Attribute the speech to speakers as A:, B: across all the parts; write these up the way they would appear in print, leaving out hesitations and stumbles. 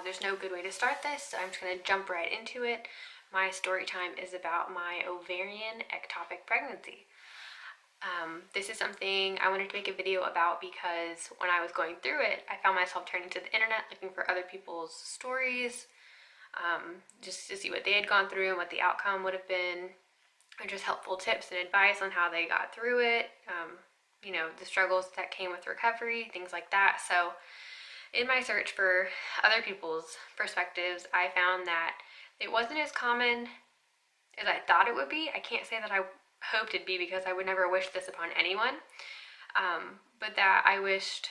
A: There's no good way to start this, so I'm just going to jump right into it. My story time is about my ovarian ectopic pregnancy. This is something I wanted to make a video about because when I was going through it, I found myself turning to the internet looking for other people's stories, just to see what they had gone through and what the outcome would have been, or just helpful tips and advice on how they got through it, the struggles that came with recovery, things like that. So in my search for other people's perspectives, I found that it wasn't as common as I thought it would be. I can't say that I hoped it'd be because I would never wish this upon anyone, but that I wished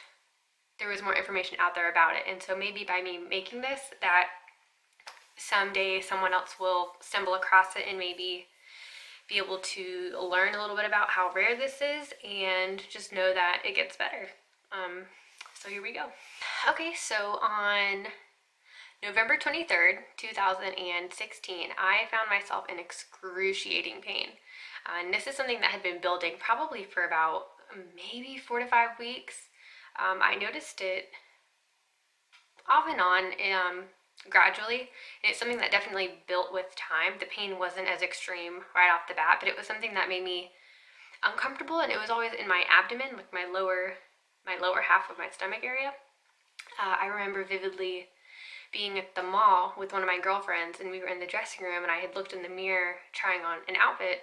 A: there was more information out there about it. And so maybe by me making this, that someday someone else will stumble across it and maybe be able to learn a little bit about how rare this is and just know that it gets better. So here we go. Okay, so on November 23rd, 2016, I found myself in excruciating pain. And this is something that had been building probably for about maybe 4 to 5 weeks. I noticed it off and on, gradually, and it's something that definitely built with time. The pain wasn't as extreme right off the bat, but it was something that made me uncomfortable, and it was always in my abdomen, like my lower half of my stomach area. I remember vividly being at the mall with one of my girlfriends, and we were in the dressing room, and I had looked in the mirror trying on an outfit,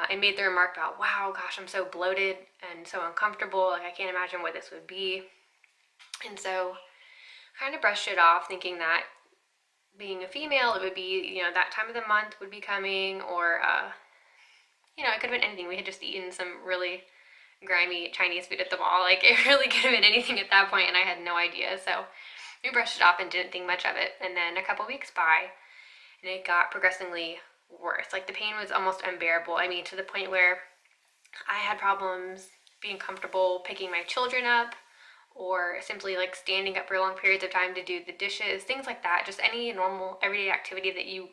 A: and made the remark about, wow, gosh, I'm so bloated and so uncomfortable, like I can't imagine what this would be. And so kind of brushed it off, thinking that being a female, it would be, that time of the month would be coming, or it could have been anything. We had just eaten some really grimy Chinese food at the mall. Like, it really could have been anything at that point, and I had no idea. So we brushed it off and didn't think much of it. And then a couple weeks by, and it got progressively worse. Like, the pain was almost unbearable. I mean, to the point where I had problems being comfortable picking my children up, or simply like standing up for long periods of time to do the dishes, things like that. Just any normal everyday activity that you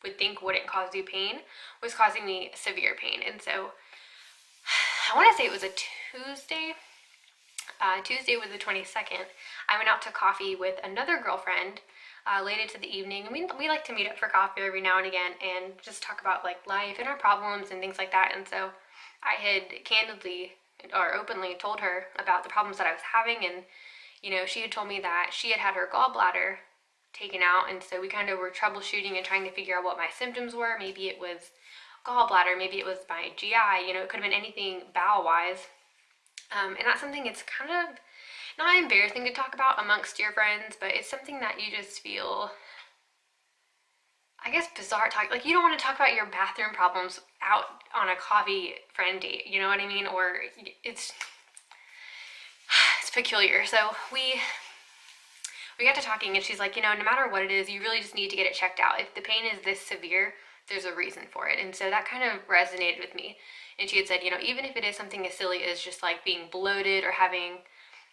A: would think wouldn't cause you pain was causing me severe pain. And so I want to say it was a Tuesday. Tuesday was the 22nd. I went out to coffee with another girlfriend late into the evening, and we like to meet up for coffee every now and again and just talk about like life and our problems and things like that. And so I had candidly or openly told her about the problems that I was having, and she had told me that she had her gallbladder taken out, and so we kind of were troubleshooting and trying to figure out what my symptoms were. Maybe it was gallbladder, maybe it was my GI, it could have been anything bowel wise. And that's something, it's kind of not embarrassing to talk about amongst your friends, but it's something that you just feel, I guess, bizarre talk. Like, you don't want to talk about your bathroom problems out on a coffee friend date, you know what I mean? Or it's peculiar. So we got to talking, and she's like, no matter what it is, you really just need to get it checked out. If the pain is this severe, there's a reason for it. And so that kind of resonated with me. And she had said, even if it is something as silly as just like being bloated or having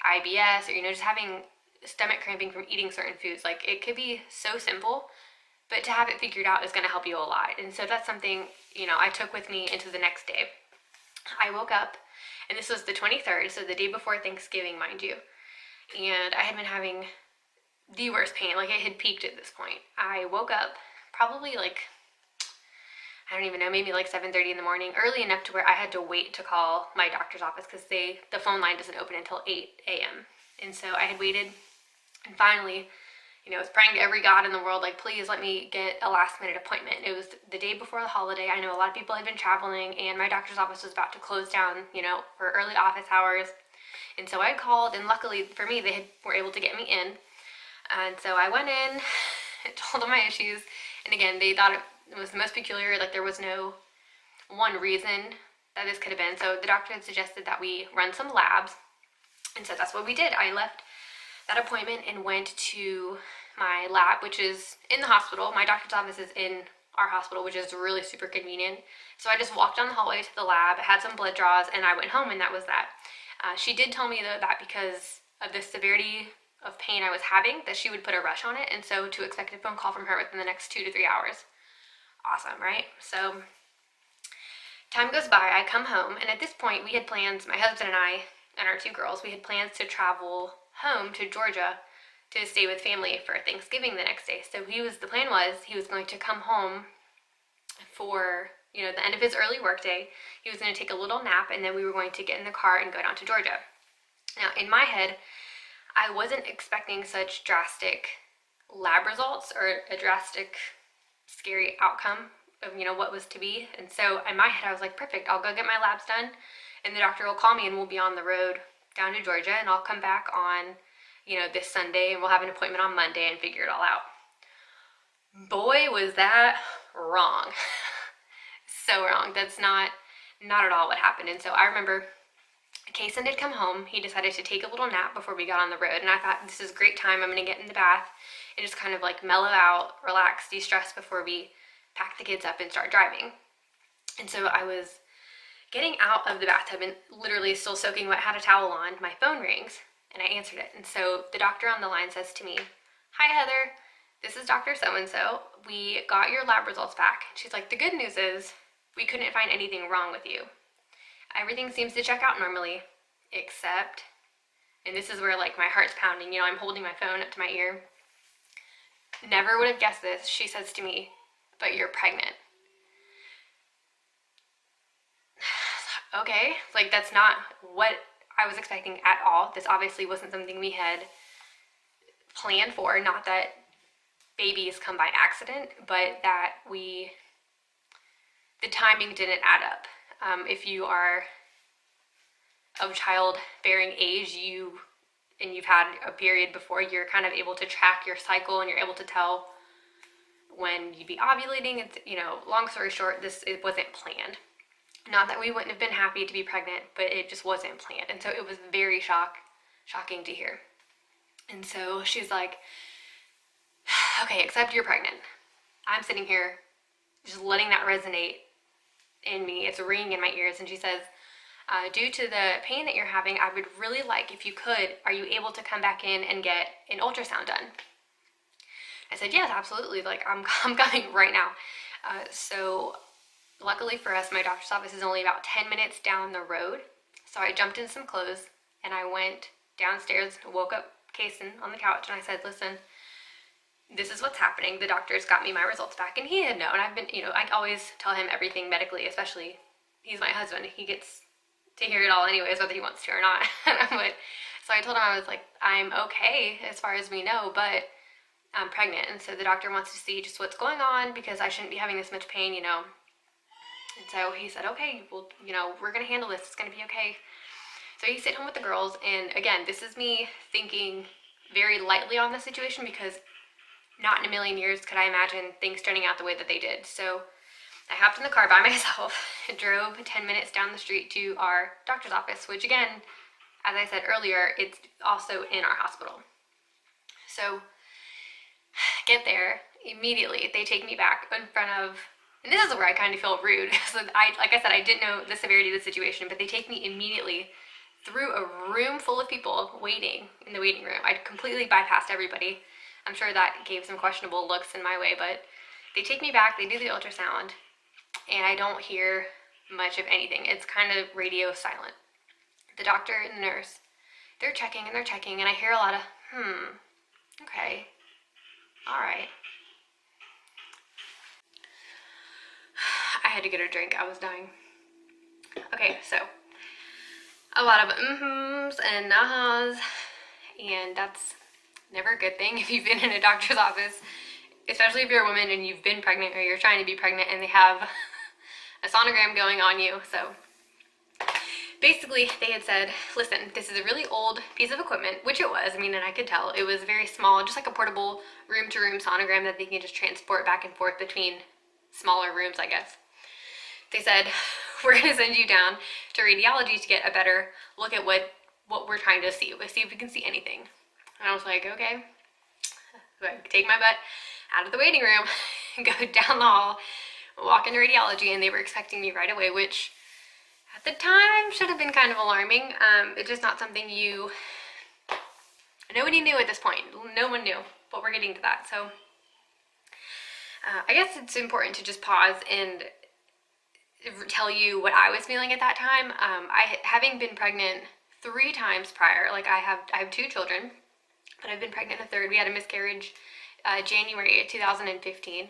A: IBS, or just having stomach cramping from eating certain foods, like, it could be so simple, but to have it figured out is going to help you a lot. And so that's something, I took with me into the next day. I woke up, and this was the 23rd, so the day before Thanksgiving, mind you, and I had been having the worst pain. Like, it had peaked at this point. I woke up probably like, I don't even know, maybe like 7:30 in the morning, early enough to where I had to wait to call my doctor's office because the phone line doesn't open until 8 a.m. And so I had waited, and finally, I was praying to every God in the world, like, please let me get a last minute appointment. It was the day before the holiday. I know a lot of people had been traveling, and my doctor's office was about to close down, for early office hours. And so I called, and luckily for me, they were able to get me in. And so I went in, told them my issues, and again, they thought it was the most peculiar. Like, there was no one reason that this could have been. So the doctor had suggested that we run some labs, and so that's what we did. I left that appointment and went to my lab, which is in the hospital. My doctor's office is in our hospital, which is really super convenient. So I just walked down the hallway to the lab, had some blood draws, and I went home, and that was that. She did tell me, though, that because of the severity of pain I was having, that she would put a rush on it, and so to expect a phone call from her within the next 2 to 3 hours. Awesome, right? So time goes by, I come home, and at this point we had plans, my husband and I and our 2 girls, we had plans to travel home to Georgia to stay with family for Thanksgiving the next day. So the plan was he was going to come home for, you know, the end of his early work day. He was going to take a little nap, and then we were going to get in the car and go down to Georgia. Now, in my head, I wasn't expecting such drastic lab results or a drastic, scary outcome of, you know, what was to be. And so in my head, I was like, perfect, I'll go get my labs done, and the doctor will call me, and we'll be on the road down to Georgia, and I'll come back on, you know, this Sunday, and we'll have an appointment on Monday and figure it all out. Boy, was that wrong. So wrong. That's not at all what happened. And so I remember Kason had come home. He decided to take a little nap before we got on the road, and I thought, this is a great time. I'm going to get in the bath and just kind of like mellow out, relax, de-stress before we pack the kids up and start driving. And so I was getting out of the bathtub and literally still soaking wet, had a towel on. My phone rings, and I answered it. And so the doctor on the line says to me, "Hi, Heather. This is Dr. So-and-so. We got your lab results back." She's like, "The good news is we couldn't find anything wrong with you. Everything seems to check out normally, except," and this is where like my heart's pounding, you know, I'm holding my phone up to my ear. Never would have guessed this. She says to me, "But you're pregnant." Okay, like that's not what I was expecting at all. This obviously wasn't something we had planned for. Not that babies come by accident, but that the timing didn't add up. If you are of childbearing age, and you've had a period before, you're kind of able to track your cycle, and you're able to tell when you'd be ovulating. It's, you know, long story short, it wasn't planned. Not that we wouldn't have been happy to be pregnant, but it just wasn't planned. And so it was very shocking to hear. And so she's like, "Okay, except you're pregnant." I'm sitting here just letting that resonate in me. It's ringing in my ears. And she says, "Due to the pain that you're having, I would really like, if you could, are you able to come back in and get an ultrasound done?" I said, "Yes, absolutely. Like, I'm coming right now." So luckily for us, my doctor's office is only about 10 minutes down the road. So I jumped in some clothes and I went downstairs, woke up Kason on the couch, and I said, "Listen, this is what's happening. The doctor's got me my results back." And he had known. I've been, you know, I always tell him everything medically, especially he's my husband. He gets to hear it all anyways, whether he wants to or not. So I told him, I was like, "I'm okay as far as we know, but I'm pregnant. And so the doctor wants to see just what's going on, because I shouldn't be having this much pain, you know." And so he said, "Okay, well, you know, we're going to handle this. It's going to be okay." So he stayed home with the girls. And again, this is me thinking very lightly on the situation, because not in a million years could I imagine things turning out the way that they did. So I hopped in the car by myself and drove 10 minutes down the street to our doctor's office, which again, as I said earlier, it's also in our hospital. So get there, immediately they take me back in front of, and this is where I kind of feel rude. So like I said, I didn't know the severity of the situation, but they take me immediately through a room full of people waiting in the waiting room. I'd completely bypassed everybody. I'm sure that gave some questionable looks in my way, but they take me back, they do the ultrasound, and I don't hear much of anything. It's kind of radio silent. The doctor and the nurse, they're checking, and I hear a lot of, okay, all right. I had to get a drink, I was dying. Okay, so a lot of mm-hms and nah-hs, and that's never a good thing if you've been in a doctor's office, especially if you're a woman and you've been pregnant or you're trying to be pregnant and they have a sonogram going on you. So basically they had said, "Listen, this is a really old piece of equipment," which it was. I mean, and I could tell it was very small, just like a portable room-to-room sonogram that they can just transport back and forth between smaller rooms, I guess. They said, "We're going to send you down to radiology to get a better look at what we're trying to see. We'll see if we can see anything." And I was like, okay. So I take my butt out of the waiting room, go down the hall, walk into radiology, and they were expecting me right away, which at the time should have been kind of alarming. It's just not something nobody knew at this point. No one knew, but we're getting to that. So I guess it's important to just pause and tell you what I was feeling at that time. Having been pregnant 3 times prior, like I have 2 children. but I've been pregnant a third. We had a miscarriage January 2015.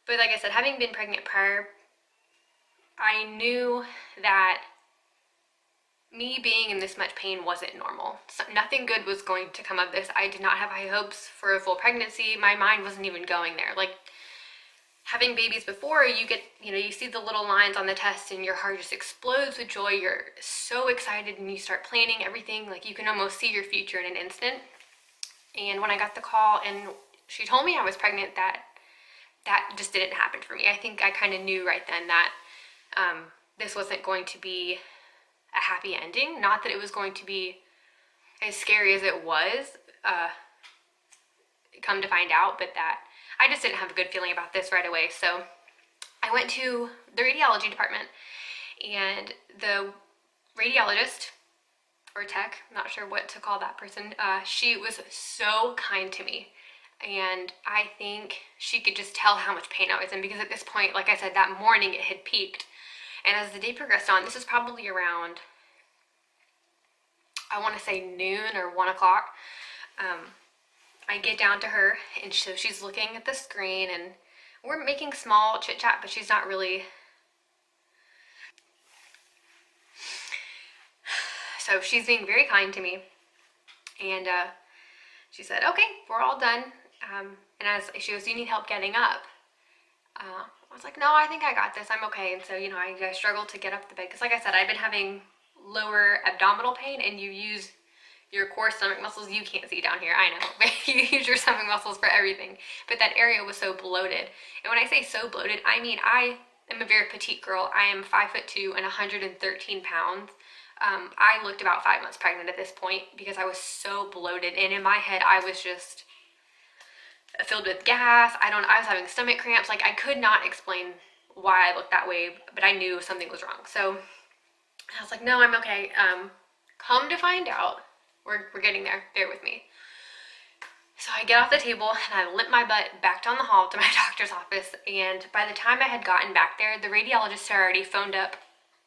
A: But like I said, having been pregnant prior, I knew that me being in this much pain wasn't normal. So nothing good was going to come of this. I did not have high hopes for a full pregnancy. My mind wasn't even going there. Like, having babies before, you get, you see the little lines on the test and your heart just explodes with joy. You're so excited and you start planning everything. Like, you can almost see your future in an instant. And when I got the call and she told me I was pregnant, that just didn't happen for me. I think I kind of knew right then that this wasn't going to be a happy ending. Not that it was going to be as scary as it was, come to find out, but that I just didn't have a good feeling about this right away. So I went to the radiology department, and the radiologist, or tech, I'm not sure what to call that person, she was so kind to me. And I think she could just tell how much pain I was in, because at this point, like I said, that morning it had peaked. And as the day progressed on, this was probably around, I want to say noon or 1 o'clock, I get down to her, and so she's looking at the screen, and we're making small chit chat, but she's not really. So she's being very kind to me, and she said, "Okay, we're all done." And as she goes, "Do you need help getting up?" I was like, "No, I think I got this. I'm okay." And so, I struggled to get up the bed, because like I said, I've been having lower abdominal pain, and you use your core stomach muscles. You can't see down here, I know, but you use your stomach muscles for everything. But that area was so bloated. And when I say so bloated, I mean I am a very petite girl. I am 5'2" and 113 pounds. I looked about 5 months pregnant at this point, because I was so bloated, and in my head I was just filled with gas. I was having stomach cramps. Like, I could not explain why I looked that way, but I knew something was wrong. So I was like, "No, I'm okay." Come to find out, we're getting there. Bear with me. So I get off the table and I limp my butt back down the hall to my doctor's office. And by the time I had gotten back there, the radiologist had already phoned up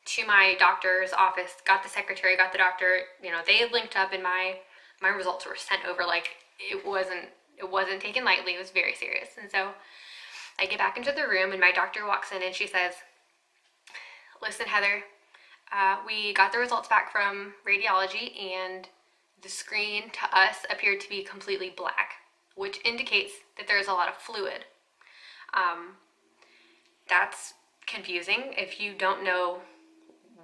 A: to my doctor's office, got the secretary, got the doctor. They had linked up, and my results were sent over. Like, it wasn't taken lightly. It was very serious. And so I get back into the room, and my doctor walks in, and she says, "Listen, Heather, we got the results back from radiology, and the screen to us appeared to be completely black, which indicates that there's a lot of fluid." That's confusing if you don't know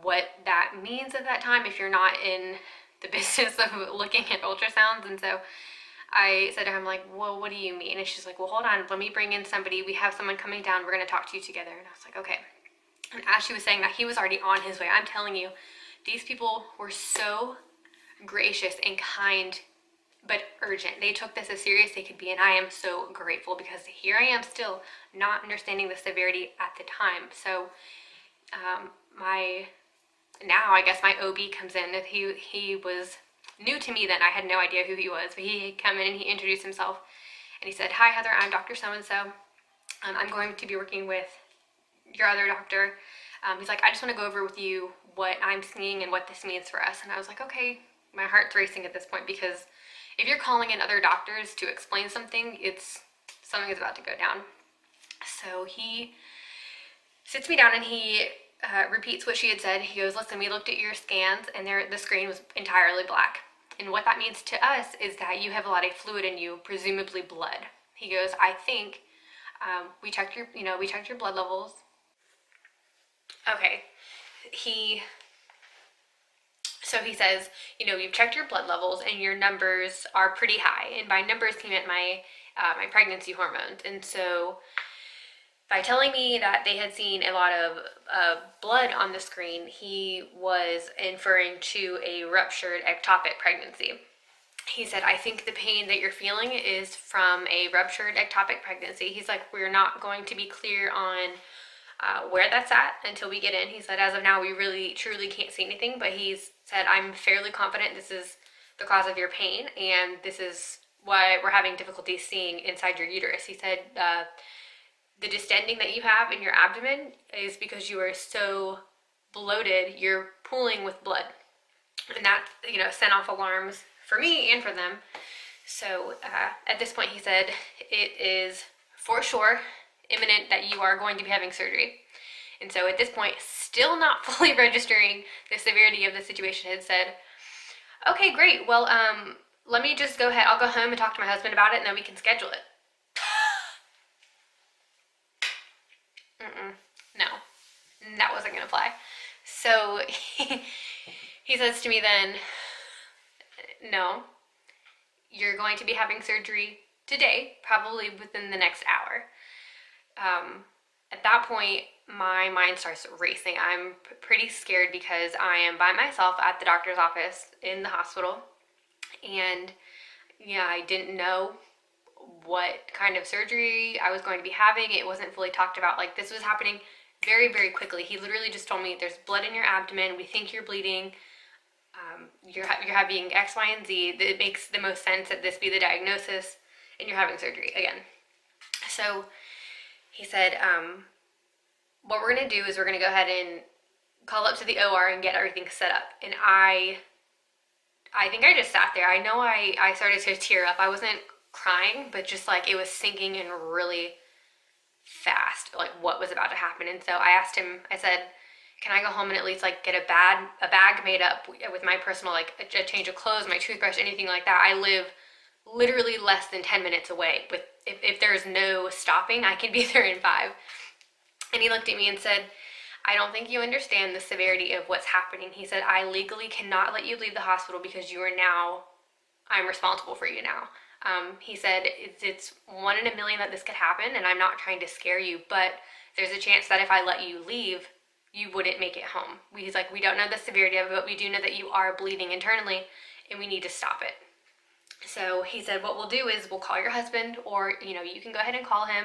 A: what that means at that time, if you're not in the business of looking at ultrasounds. And so I said to her, I'm like, "Well, what do you mean?" And she's like, "Well, hold on, let me bring in somebody. We have someone coming down. We're going to talk to you together." And I was like, "Okay." And as she was saying that, he was already on his way. I'm telling you, these people were so gracious and kind, but urgent. They took this as serious they could be, and I am so grateful, because here I am still not understanding the severity at the time. So I guess my OB comes in, and he was new to me then. I had no idea who he was, but he came in and he introduced himself, and he said, "Hi, Heather, I'm Dr. So-and-so. I'm going to be working with your other doctor." He's like, "I just want to go over with you what I'm seeing and what this means for us." And I was like, "Okay." My heart's racing at this point, because if you're calling in other doctors to explain something, something is about to go down. So he sits me down, and he repeats what she had said. He goes, "Listen, we looked at your scans, and the screen was entirely black. And what that means to us is that you have a lot of fluid in you, presumably blood." He goes, "I think we checked your blood levels." Okay. So he says, "You've checked your blood levels, and your numbers are pretty high." And by numbers, he meant my pregnancy hormones. And so by telling me that they had seen a lot of blood on the screen, he was inferring to a ruptured ectopic pregnancy. He said, "I think the pain that you're feeling is from a ruptured ectopic pregnancy." He's like, "We're not going to be clear on where that's at until we get in." He said, "As of now, we really truly can't see anything," but he's said, "I'm fairly confident this is the cause of your pain, and this is why we're having difficulty seeing inside your uterus." He said, "The distending that you have in your abdomen is because you are so bloated, you're pooling with blood." And that, sent off alarms for me and for them. So at this point he said, it is for sure imminent that you are going to be having surgery. And so at this point, still not fully registering the severity of the situation, had said, okay, great, well, let me just go ahead, I'll go home and talk to my husband about it, and then we can schedule it. No, that wasn't gonna fly. So he says to me then, no, you're going to be having surgery today, probably within the next hour. At that point, my mind starts racing. I'm pretty scared because I am by myself at the doctor's office in the hospital, and yeah, I didn't know what kind of surgery I was going to be having. It wasn't fully talked about. Like, this was happening very, very quickly. He literally just told me, there's blood in your abdomen, we think you're bleeding, you're having X, Y, and Z. It makes the most sense that this be the diagnosis, and you're having surgery again. So he said, what we're gonna do is we're gonna go ahead and call up to the OR and get everything set up. And I think I just sat there. I know I started to tear up. I wasn't crying, but just like it was sinking in really fast, like what was about to happen. And so I asked him, I said, can I go home and at least like get a bag made up with my personal, like a change of clothes, my toothbrush, anything like that. I live literally less than 10 minutes away. With if there's no stopping, I can be there in 5. And he looked at me and said, I don't think you understand the severity of what's happening. He said, I legally cannot let you leave the hospital because you are now, I'm responsible for you now. He said, it's 1 in a million that this could happen, and I'm not trying to scare you, but there's a chance that if I let you leave, you wouldn't make it home. He's like, we don't know the severity of it, but we do know that you are bleeding internally, and we need to stop it. So he said, what we'll do is we'll call your husband, or, you know, you can go ahead and call him.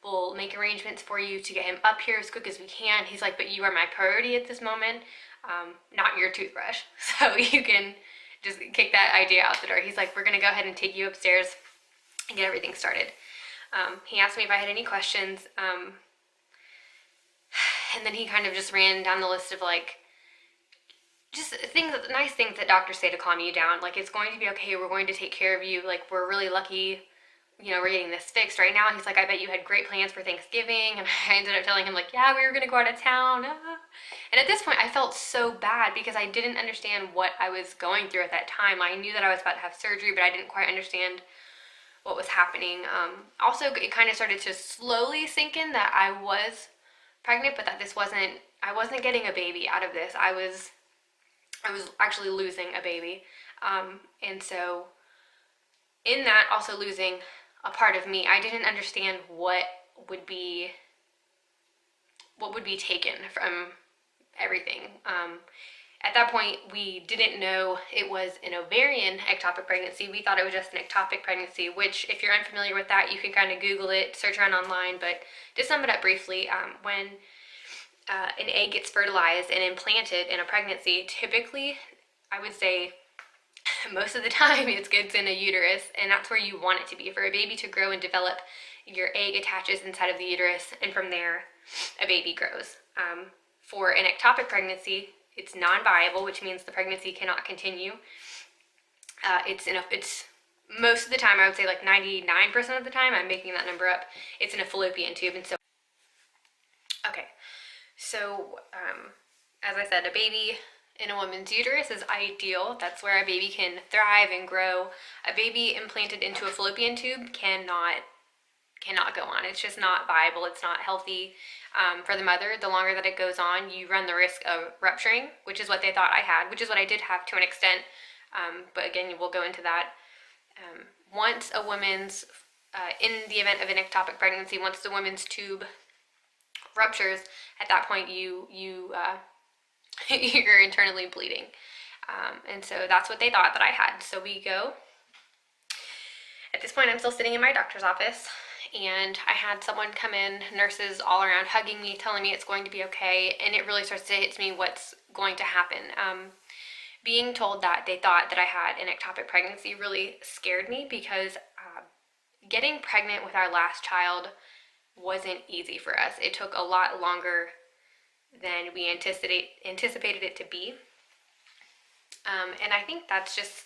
A: We'll make arrangements for you to get him up here as quick as we can. He's like, but you are my priority at this moment, not your toothbrush. So you can just kick that idea out the door. He's like, we're gonna go ahead and take you upstairs and get everything started. He asked me if I had any questions, and then he kind of just ran down the list of like, just things, nice things that doctors say to calm you down. Like, it's going to be okay, we're going to take care of you, like, we're really lucky, you know, we're getting this fixed right now. He's like, I bet you had great plans for Thanksgiving. And I ended up telling him like, yeah, we were gonna go out of town. And at this point I felt so bad because I didn't understand what I was going through at that time. I knew that I was about to have surgery, but I didn't quite understand what was happening. Also, it kind of started to slowly sink in that I was pregnant, but that this wasn't, I wasn't getting a baby out of this. I was actually losing a baby. And so in that, also losing a part of me, I didn't understand what would be taken from everything. At that point, we didn't know it was an ovarian ectopic pregnancy. We thought it was just an ectopic pregnancy, which, if you're unfamiliar with that, you can kind of Google it, search around online. But to sum it up briefly, when an egg gets fertilized and implanted in a pregnancy, typically, I would say most of the time it's in a uterus, and that's where you want it to be. For a baby to grow and develop, your egg attaches inside of the uterus, and from there a baby grows. For an ectopic pregnancy, it's non-viable, which means the pregnancy cannot continue. It's most of the time, I would say like 99% of the time, I'm making that number up, it's in a fallopian tube. And so okay, so as I said, a baby in a woman's uterus is ideal. That's where a baby can thrive and grow. A baby implanted into a fallopian tube cannot go on. It's just not viable. It's not healthy for the mother. The longer that it goes on, you run the risk of rupturing, which is what they thought I had, which is what I did have to an extent. But again, we'll go into that. Once a woman's, in the event of an ectopic pregnancy, once the woman's tube ruptures, at that point you're internally bleeding. And so that's what they thought that I had. So we go. At this point, I'm still sitting in my doctor's office, and I had someone come in, nurses all around, hugging me, telling me it's going to be okay, and it really starts to hit me what's going to happen. Being told that they thought that I had an ectopic pregnancy really scared me, because getting pregnant with our last child wasn't easy for us. It took a lot longer than we anticipated it to be. And I think that's just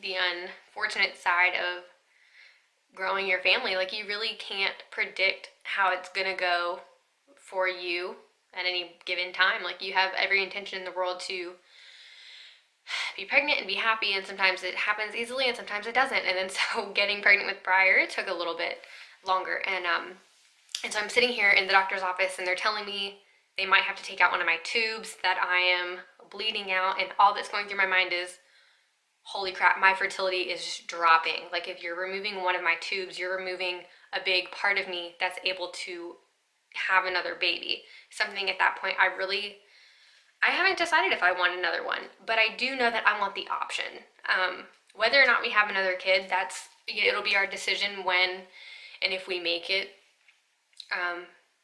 A: the unfortunate side of growing your family. Like, you really can't predict how it's gonna go for you at any given time. Like, you have every intention in the world to be pregnant and be happy, and sometimes it happens easily and sometimes it doesn't. And then so getting pregnant with Briar took a little bit longer, and so I'm sitting here in the doctor's office and they're telling me they might have to take out one of my tubes, that I am bleeding out, and all that's going through my mind is, holy crap, my fertility is dropping. Like, if you're removing one of my tubes, you're removing a big part of me that's able to have another baby. Something at that point I haven't decided if I want another one, but I do know that I want the option. Whether or not we have another kid, it'll be our decision when and if we make it.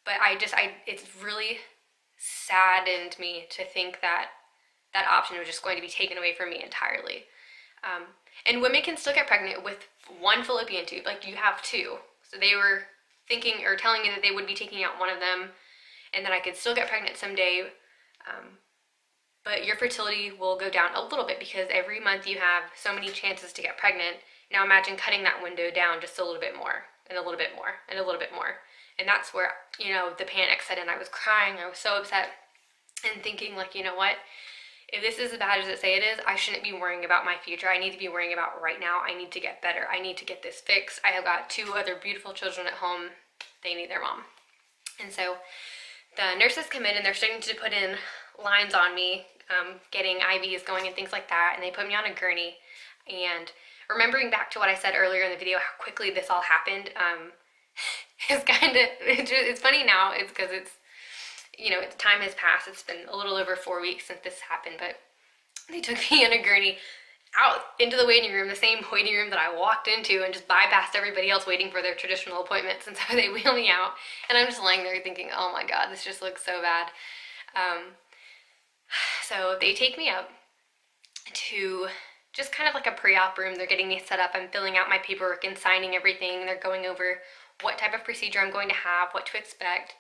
A: But it's really saddened me to think that that option was just going to be taken away from me entirely. And women can still get pregnant with one fallopian tube. Like, you have two. So they were thinking or telling me that they would be taking out one of them and that I could still get pregnant someday. But your fertility will go down a little bit because every month you have so many chances to get pregnant. Now imagine cutting that window down just a little bit more, and a little bit more, and a little bit more. And that's where, the panic set in. I was crying. I was so upset and thinking, like, you know what? If this is as bad as it say it is, I shouldn't be worrying about my future. I need to be worrying about right now. I need to get better. I need to get this fixed. I have got 2 other beautiful children at home. They need their mom. And so the nurses come in and they're starting to put in lines on me, getting IVs going and things like that. And they put me on a gurney. And remembering back to what I said earlier in the video, how quickly this all happened, it's funny now. It's because time has passed. It's been a little over 4 weeks since this happened, but they took me in a gurney out into the waiting room, the same waiting room that I walked into, and just bypassed everybody else waiting for their traditional appointments. And so they wheel me out, and I'm just laying there thinking, oh my God, this just looks so bad. So they take me up to just kind of like a pre-op room. They're getting me set up. I'm filling out my paperwork and signing everything. They're going over what type of procedure I'm going to have, what to expect,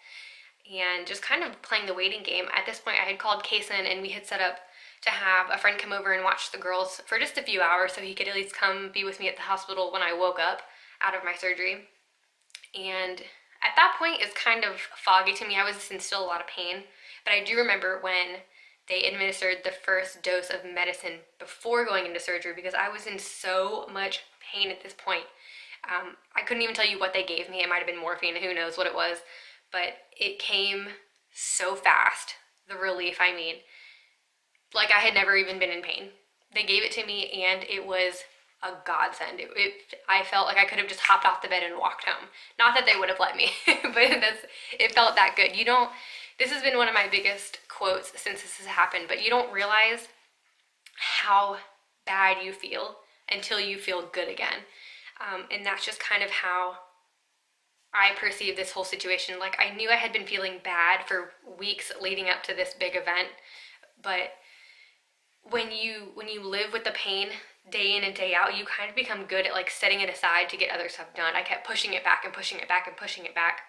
A: and just kind of playing the waiting game. At this point, I had called Kason, and we had set up to have a friend come over and watch the girls for just a few hours so he could at least come be with me at the hospital when I woke up out of my surgery. And at that point, it's kind of foggy to me. I was in still a lot of pain, but I do remember when they administered the first dose of medicine before going into surgery, because I was in so much pain at this point. I couldn't even tell you what they gave me. It might have been morphine, who knows what it was, but it came so fast, the relief, I mean. Like, I had never even been in pain. They gave it to me, and it was a godsend. I felt like I could have just hopped off the bed and walked home. Not that they would have let me, but it felt that good. This has been one of my biggest quotes since this has happened, but you don't realize how bad you feel until you feel good again. And that's just kind of how I perceive this whole situation. Like, I knew I had been feeling bad for weeks leading up to this big event, but when you live with the pain day in and day out, you kind of become good at like setting it aside to get other stuff done. I kept pushing it back and pushing it back and pushing it back.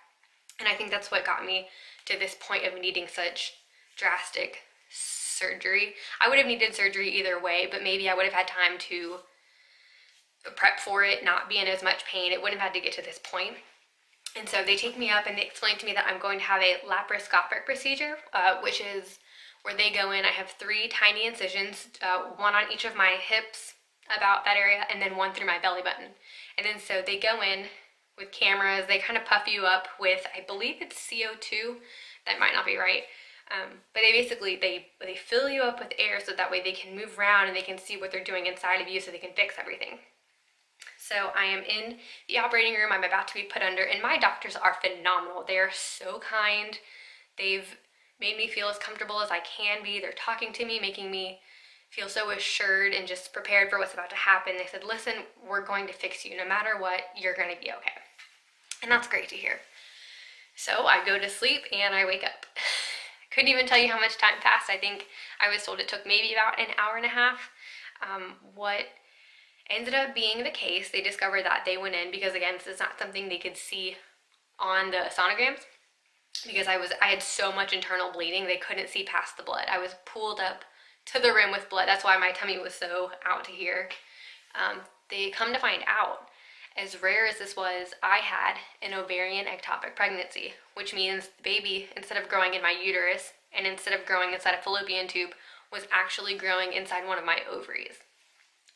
A: And I think that's what got me to this point of needing such drastic surgery. I would have needed surgery either way, but maybe I would have had time to prep for it, not be in as much pain. It wouldn't have had to get to this point. And so they take me up and they explain to me that I'm going to have a laparoscopic procedure, which is where they go in. I have 3 tiny incisions, one on each of my hips, about that area, and then one through my belly button. And then so they go in with cameras. They kind of puff you up with, I believe it's CO2. That might not be right. But they fill you up with air so that way they can move around and they can see what they're doing inside of you so they can fix everything. So I am in the operating room. I'm about to be put under, and my doctors are phenomenal. They are so kind. They've made me feel as comfortable as I can be. They're talking to me, making me feel so assured and just prepared for what's about to happen. They said, listen, we're going to fix you. No matter what, you're going to be okay. And that's great to hear. So I go to sleep and I wake up. I couldn't even tell you how much time passed. I think I was told it took maybe about an hour and a half. What ended up being the case, they discovered that they went in because, again, this is not something they could see on the sonograms, because I had so much internal bleeding, they couldn't see past the blood. I was pooled up to the rim with blood. That's why my tummy was so out to here. They come to find out, as rare as this was, I had an ovarian ectopic pregnancy, which means the baby, instead of growing in my uterus and instead of growing inside a fallopian tube, was actually growing inside one of my ovaries.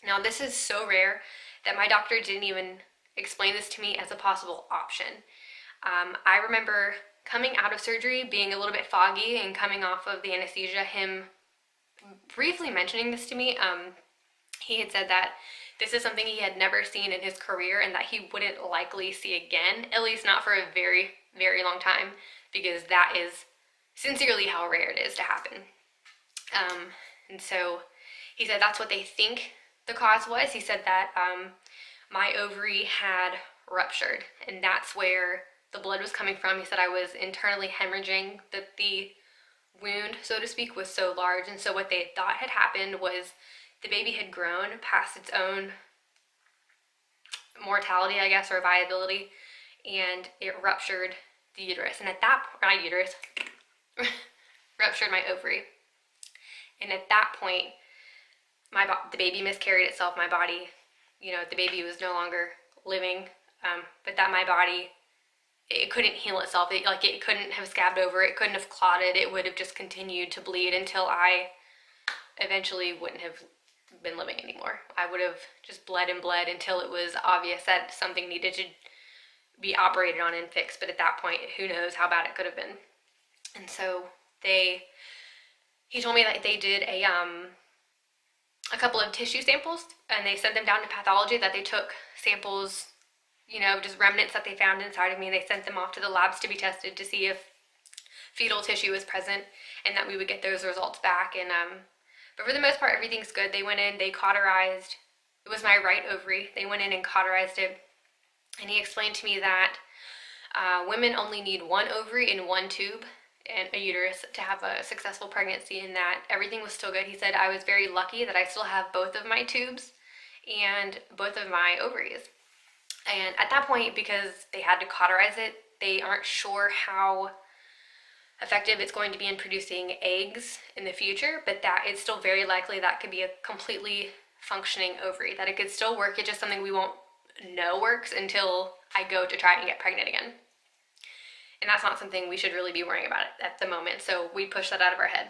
A: Now, this is so rare that my doctor didn't even explain this to me as a possible option. I remember coming out of surgery being a little bit foggy and coming off of the anesthesia, him briefly mentioning this to me. He had said that this is something he had never seen in his career and that he wouldn't likely see again, at least not for a very, very long time, because that is sincerely how rare it is to happen. And so he said that's what they think the cause was. He said that my ovary had ruptured, and that's where the blood was coming from. He said I was internally hemorrhaging, that the wound, so to speak, was so large. And so what they thought had happened was the baby had grown past its own mortality, I guess, or viability, and it ruptured the uterus. And at that point, my uterus ruptured my ovary. And at that point, the baby miscarried itself. My body, the baby was no longer living, but that my body, it couldn't heal itself. It couldn't have scabbed over. It couldn't have clotted. It would have just continued to bleed until I eventually wouldn't have been living anymore. I would have just bled and bled until it was obvious that something needed to be operated on and fixed. But at that point, who knows how bad it could have been. And so he told me that they did a couple of tissue samples, and they sent them down to pathology, that they took samples, just remnants that they found inside of me. They sent them off to the labs to be tested to see if fetal tissue was present, and that we would get those results back. And but for the most part, everything's good. They went in, they cauterized, it was my right ovary. They went in and cauterized it, and he explained to me that women only need one ovary and one tube and a uterus to have a successful pregnancy, and that everything was still good. He said I was very lucky that I still have both of my tubes and both of my ovaries. And at that point, because they had to cauterize it, they aren't sure how effective it's going to be in producing eggs in the future, but that it's still very likely that could be a completely functioning ovary, that it could still work. It's just something we won't know works until I go to try and get pregnant again. And that's not something we should really be worrying about at the moment, so we push that out of our head.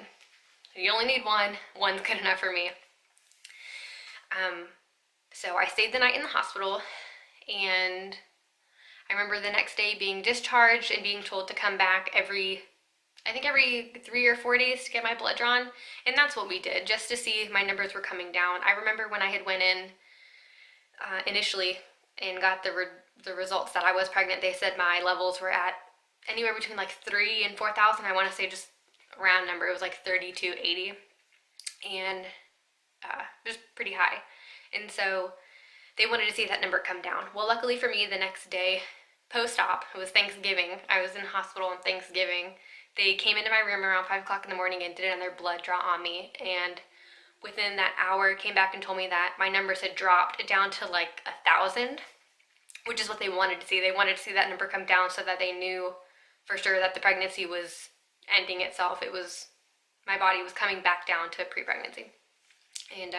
A: You only need one. One's good enough for me. So I stayed the night in the hospital, and I remember the next day being discharged and being told to come back every 3 or 4 days to get my blood drawn. And that's what we did, just to see if my numbers were coming down. I remember when I had went in initially and got the results that I was pregnant, they said my levels were at anywhere between like 3,000 and 4,000. I want to say, just a round number, it was like 3280, and just pretty high. And so they wanted to see that number come down. Well, luckily for me, the next day, post-op, it was Thanksgiving. I was in hospital on Thanksgiving. They came into my room around 5 o'clock in the morning and did another blood draw on me. And within that hour, came back and told me that my numbers had dropped down to like 1,000, which is what they wanted to see. They wanted to see that number come down so that they knew for sure that the pregnancy was ending itself. My body was coming back down to pre-pregnancy. And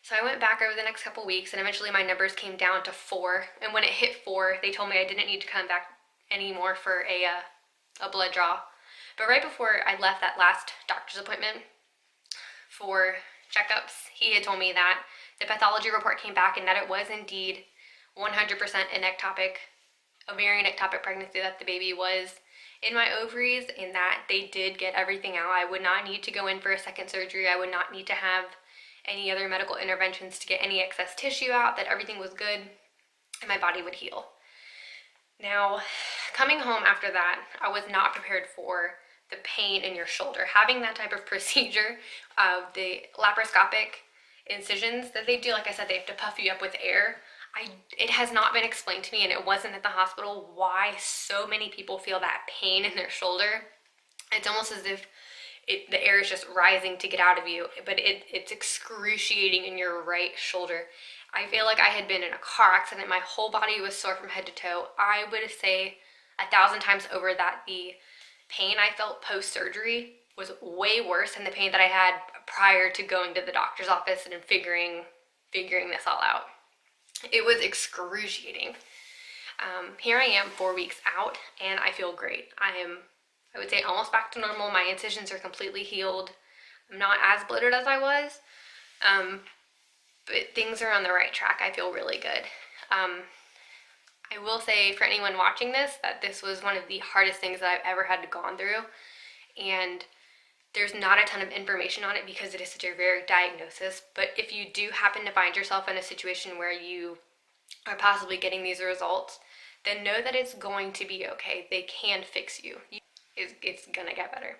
A: so I went back over the next couple weeks, and eventually my numbers came down to 4. And when it hit 4, they told me I didn't need to come back anymore for a blood draw. But right before I left that last doctor's appointment for checkups, he had told me that the pathology report came back and that it was indeed 100% an ovarian ectopic pregnancy, that the baby was in my ovaries, and that they did get everything out. I would not need to go in for a second surgery. I would not need to have any other medical interventions to get any excess tissue out, that everything was good and my body would heal. Now, coming home after that, I was not prepared for the pain in your shoulder. Having that type of procedure, the laparoscopic incisions that they do, like I said, they have to puff you up with air. It has not been explained to me, and it wasn't at the hospital, why so many people feel that pain in their shoulder. It's almost as if the air is just rising to get out of you, but it's excruciating in your right shoulder. I feel like I had been in a car accident. My whole body was sore from head to toe. I would say 1,000 times over that the pain I felt post-surgery was way worse than the pain that I had prior to going to the doctor's office and figuring figuring this all out. It was excruciating. Here I am 4 weeks out and I feel great. I would say almost back to normal. My incisions are completely healed. I'm not as bloated as I was, but things are on the right track. I feel really good. I will say for anyone watching this that this was one of the hardest things that I've ever had to gone through, and there's not a ton of information on it because it is such a rare diagnosis. But if you do happen to find yourself in a situation where you are possibly getting these results, then know that it's going to be okay. They can fix you. It's gonna get better.